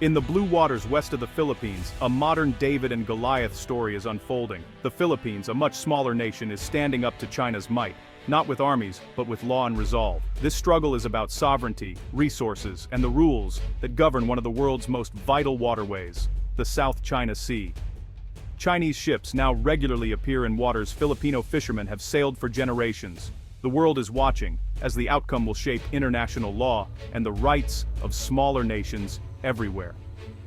In the blue waters west of the Philippines, a modern David and Goliath story is unfolding. The Philippines, a much smaller nation, is standing up to China's might, not with armies, but with law and resolve. This struggle is about sovereignty, resources, and the rules that govern one of the world's most vital waterways, the South China Sea. Chinese ships now regularly appear in waters Filipino fishermen have sailed for generations. The world is watching, as the outcome will shape international law and the rights of smaller nations everywhere.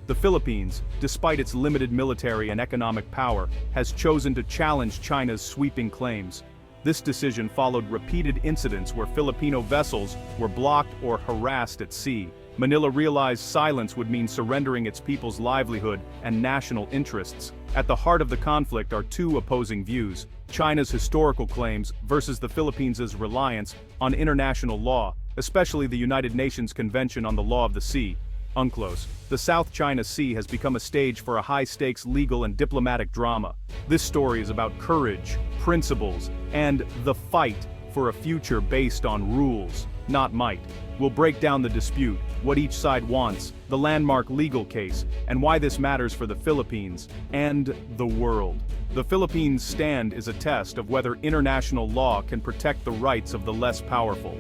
The Philippines, despite its limited military and economic power, has chosen to challenge China's sweeping claims. This decision followed repeated incidents where Filipino vessels were blocked or harassed at sea. Manila realized silence would mean surrendering its people's livelihood and national interests. At the heart of the conflict are two opposing views: China's historical claims versus the Philippines' reliance on international law, especially the United Nations Convention on the Law of the Sea. UNCLOS. The South China Sea has become a stage for a high-stakes legal and diplomatic drama. This story is about courage, principles, and the fight for a future based on rules, not might. We'll break down the dispute, what each side wants, the landmark legal case, and why this matters for the Philippines and the world. The Philippines' stand is a test of whether international law can protect the rights of the less powerful.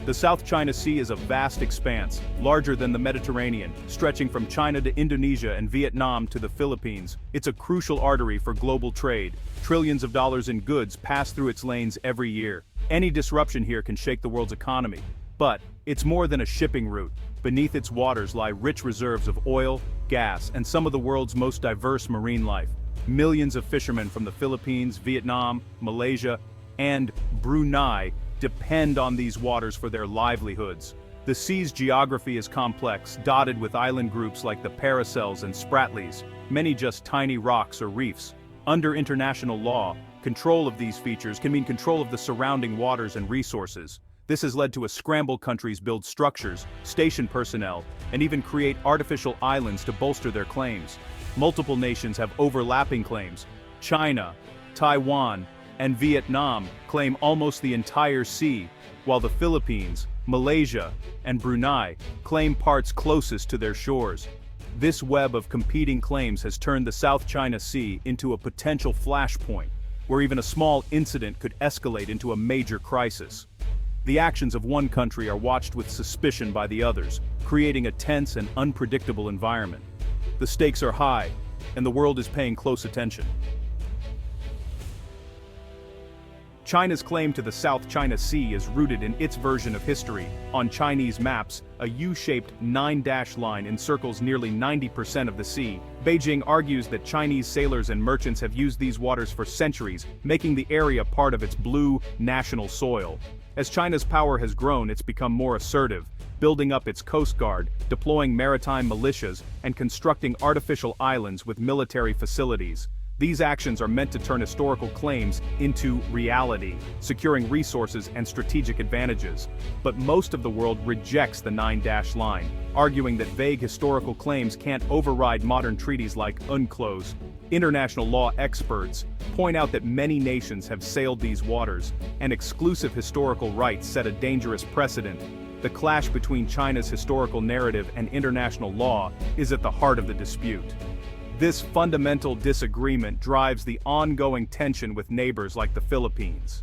The South China Sea is a vast expanse, larger than the Mediterranean, stretching from China to Indonesia and Vietnam to the Philippines. It's a crucial artery for global trade. Trillions of dollars in goods pass through its lanes every year. Any disruption here can shake the world's economy. But it's more than a shipping route. Beneath its waters lie rich reserves of oil, gas, and some of the world's most diverse marine life. Millions of fishermen from the Philippines, Vietnam, Malaysia, and Brunei depend on these waters for their livelihoods. The sea's geography is complex, dotted with island groups like the Paracels and Spratlys, many just tiny rocks or reefs. Under international law, control of these features can mean control of the surrounding waters and resources. This has led to a scramble countries build structures, station personnel, and even create artificial islands to bolster their claims. Multiple nations have overlapping claims. China, Taiwan, and Vietnam claim almost the entire sea, while the Philippines, Malaysia, and Brunei claim parts closest to their shores. This web of competing claims has turned the South China Sea into a potential flashpoint, where even a small incident could escalate into a major crisis. The actions of one country are watched with suspicion by the others, creating a tense and unpredictable environment. The stakes are high, and the world is paying close attention. China's claim to the South China Sea is rooted in its version of history. On Chinese maps, a U-shaped 9-dash line encircles nearly 90% of the sea. Beijing argues that Chinese sailors and merchants have used these waters for centuries, making the area part of its blue, national soil. As China's power has grown, it's become more assertive, building up its coast guard, deploying maritime militias, and constructing artificial islands with military facilities. These actions are meant to turn historical claims into reality, securing resources and strategic advantages. But most of the world rejects the 9-dash line, arguing that vague historical claims can't override modern treaties like UNCLOS. International law experts point out that many nations have sailed these waters, and exclusive historical rights set a dangerous precedent. The clash between China's historical narrative and international law is at the heart of the dispute. This fundamental disagreement drives the ongoing tension with neighbors like the Philippines.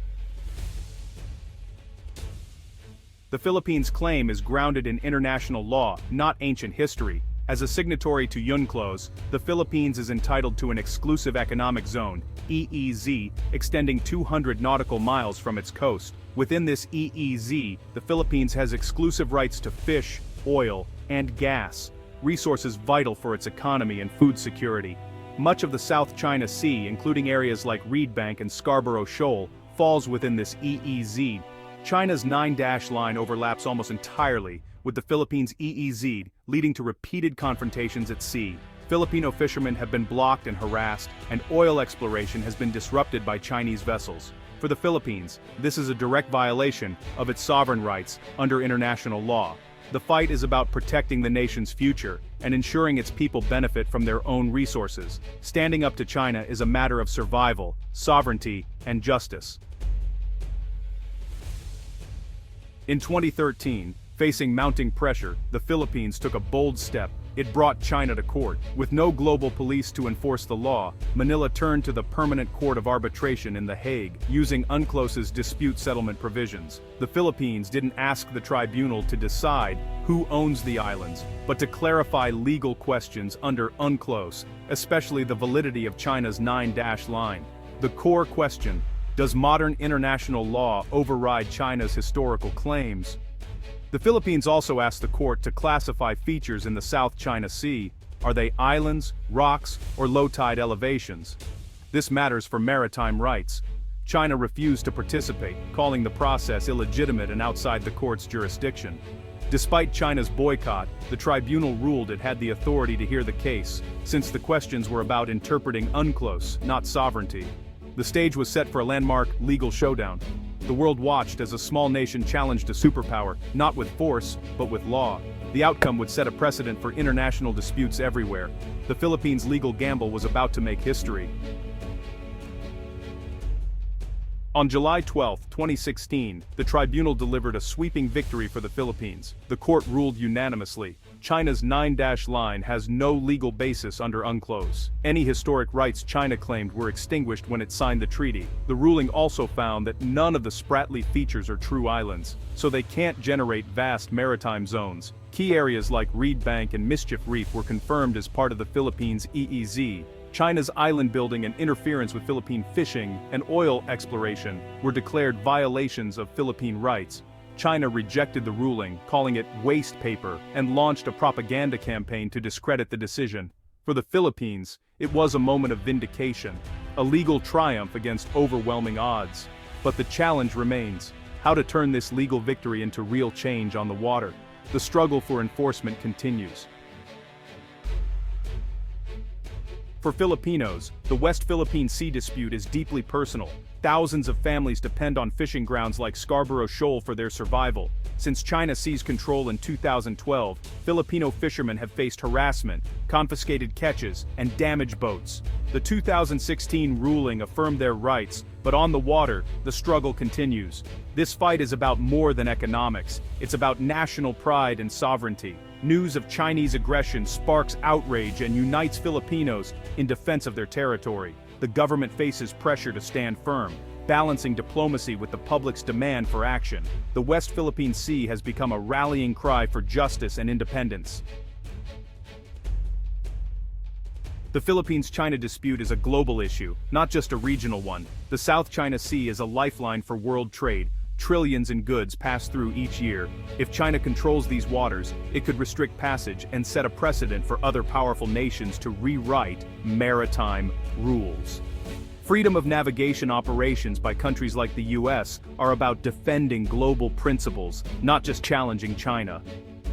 The Philippines' claim is grounded in international law, not ancient history. As a signatory to UNCLOS, the Philippines is entitled to an exclusive economic zone, EEZ, extending 200 nautical miles from its coast. Within this EEZ, the Philippines has exclusive rights to fish, oil, and gas, resources vital for its economy and food security. Much of the South China Sea, including areas like Reed Bank and Scarborough Shoal, falls within this EEZ. China's 9-dash line overlaps almost entirely with the Philippines' EEZ, leading to repeated confrontations at sea. Filipino fishermen have been blocked and harassed, and oil exploration has been disrupted by Chinese vessels. For the Philippines, this is a direct violation of its sovereign rights under international law. The fight is about protecting the nation's future and ensuring its people benefit from their own resources. Standing up to China is a matter of survival, sovereignty, and justice. In 2013, Facing mounting pressure, the Philippines took a bold step. It brought China to court. With no global police to enforce the law, Manila turned to the Permanent Court of Arbitration in The Hague, using UNCLOS's dispute settlement provisions. The Philippines didn't ask the tribunal to decide who owns the islands, but to clarify legal questions under UNCLOS, especially the validity of China's 9-dash line. The core question: does modern international law override China's historical claims? The Philippines also asked the court to classify features in the South China Sea. Are they islands, rocks, or low-tide elevations? This matters for maritime rights. China refused to participate, calling the process illegitimate and outside the court's jurisdiction. Despite China's boycott, the tribunal ruled it had the authority to hear the case, since the questions were about interpreting UNCLOS, not sovereignty. The stage was set for a landmark legal showdown. The world watched as a small nation challenged a superpower, not with force, but with law. The outcome would set a precedent for international disputes everywhere. The Philippines' legal gamble was about to make history. On July 12, 2016, the tribunal delivered a sweeping victory for the Philippines. The court ruled unanimously: China's 9-dash line has no legal basis under UNCLOS. Any historic rights China claimed were extinguished when it signed the treaty. The ruling also found that none of the Spratly features are true islands, so they can't generate vast maritime zones. Key areas like Reed Bank and Mischief Reef were confirmed as part of the Philippines' EEZ. China's island building and interference with Philippine fishing and oil exploration were declared violations of Philippine rights. China rejected the ruling, calling it waste paper, and launched a propaganda campaign to discredit the decision. For the Philippines, it was a moment of vindication, a legal triumph against overwhelming odds. But the challenge remains: how to turn this legal victory into real change on the water. The struggle for enforcement continues. For Filipinos, the West Philippine Sea dispute is deeply personal. Thousands of families depend on fishing grounds like Scarborough Shoal for their survival. Since China seized control in 2012, Filipino fishermen have faced harassment, confiscated catches, and damaged boats. The 2016 ruling affirmed their rights, but on the water, the struggle continues. This fight is about more than economics. It's about national pride and sovereignty. News of Chinese aggression sparks outrage and unites Filipinos in defense of their territory. The government faces pressure to stand firm, balancing diplomacy with the public's demand for action. The West Philippine Sea has become a rallying cry for justice and independence. The Philippines-China dispute is a global issue, not just a regional one. The South China Sea is a lifeline for world trade. Trillions in goods pass through each year. If China controls these waters, it could restrict passage and set a precedent for other powerful nations to rewrite maritime rules. Freedom of navigation operations by countries like the US are about defending global principles, not just challenging China.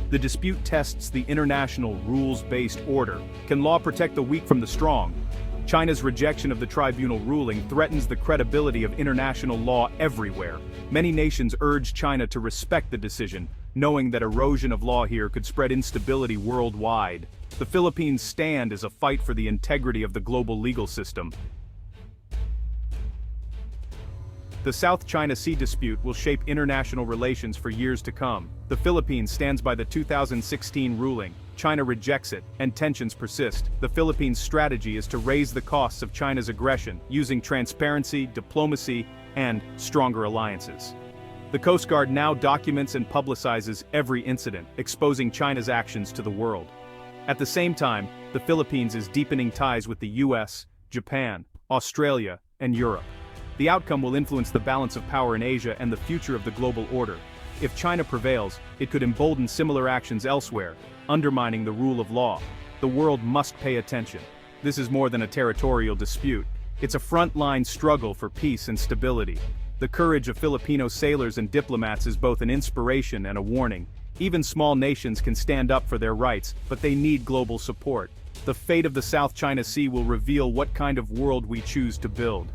The dispute tests the international rules-based order. Can law protect the weak from the strong? China's rejection of the tribunal ruling threatens the credibility of international law everywhere. Many nations urge China to respect the decision, knowing that erosion of law here could spread instability worldwide. The Philippines' stand is a fight for the integrity of the global legal system. The South China Sea dispute will shape international relations for years to come. The Philippines stands by the 2016 ruling. China rejects it, and tensions persist. The Philippines' strategy is to raise the costs of China's aggression, using transparency, diplomacy, and stronger alliances. The Coast Guard now documents and publicizes every incident, exposing China's actions to the world. At the same time, the Philippines is deepening ties with the US, Japan, Australia, and Europe. The outcome will influence the balance of power in Asia and the future of the global order. If China prevails, it could embolden similar actions elsewhere, undermining the rule of law. The world must pay attention. This is more than a territorial dispute. It's a frontline struggle for peace and stability. The courage of Filipino sailors and diplomats is both an inspiration and a warning. Even small nations can stand up for their rights, but they need global support. The fate of the South China Sea will reveal what kind of world we choose to build.